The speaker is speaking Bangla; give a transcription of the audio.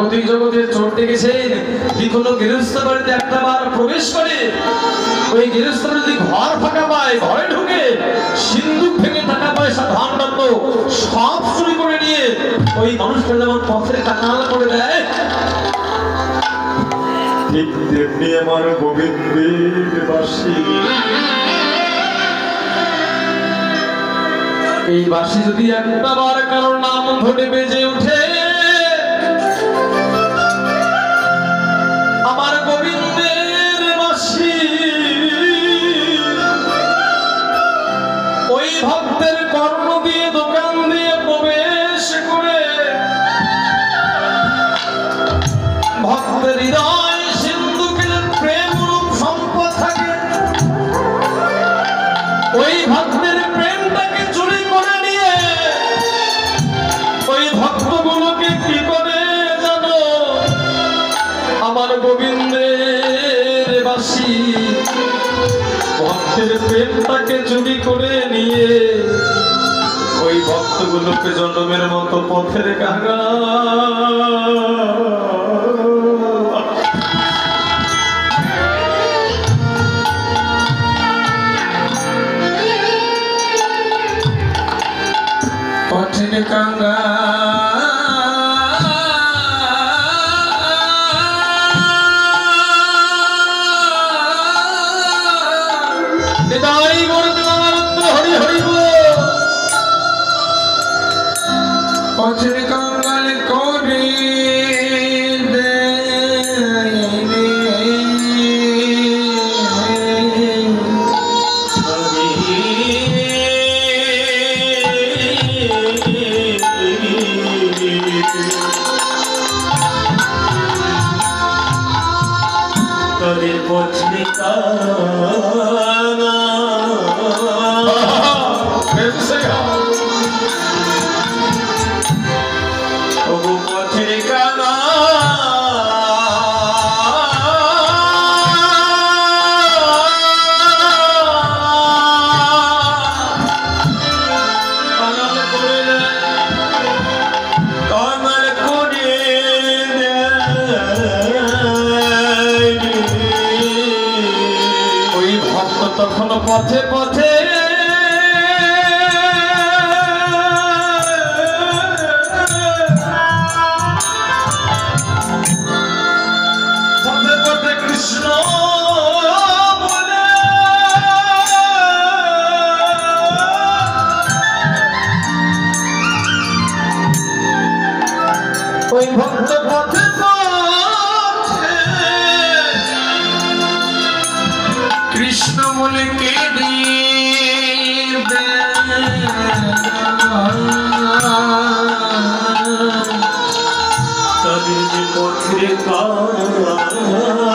জাগতিক জগতে চড়তে গেছেন, কি কোনো গৃহস্থ বাড়িতে একটা বার প্রবেশ করে ওই গৃহস্থ যদি ঘর ফাঁকা পায় ঘরে ঢুকে সিন্ধুক ভেঙে টাকা পয়সা ধান রত্ন সব চুরি করে নিয়ে ওই মানুষটা যেমন পথের কাঙাল করে দেয়, ঠিক তেমনি আমার গোবিন্দের বাঁশি, এই বাঁশি যদি একটা বার কারোর নাম ধরে বেজে উঠে, আমার গোবিন্দের বাঁশি ওই ভক্তের কর্ণ দিয়ে দোকান দিয়ে প্রবেশ করে ভক্তের হৃদয় সিন্ধুকের প্রেম রূপ সম্পদ থাকে, ওই ভক্তের প্রেমটাকে চুরি করে নিয়ে ওই ভক্তগুলোকে কি করে জানো, আমার গোবিন্দের বাঁশি ভক্তের প্রেমটাকে চুরি করে নিয়ে ওই ভক্তগুলোকে জন্মের মতো পথের কাঙাল পথের কাঙাল হৃদয় গর্বে আনন্দ হরি হরি বল, পথের কাঙাল করে তোদের পথে তখন পথে পথে পথে পথে কৃষ্ণ বলে ওই ভক্ত পথে কৃষ্ণ বলে কে দিবে তাদের পথের কাঙাল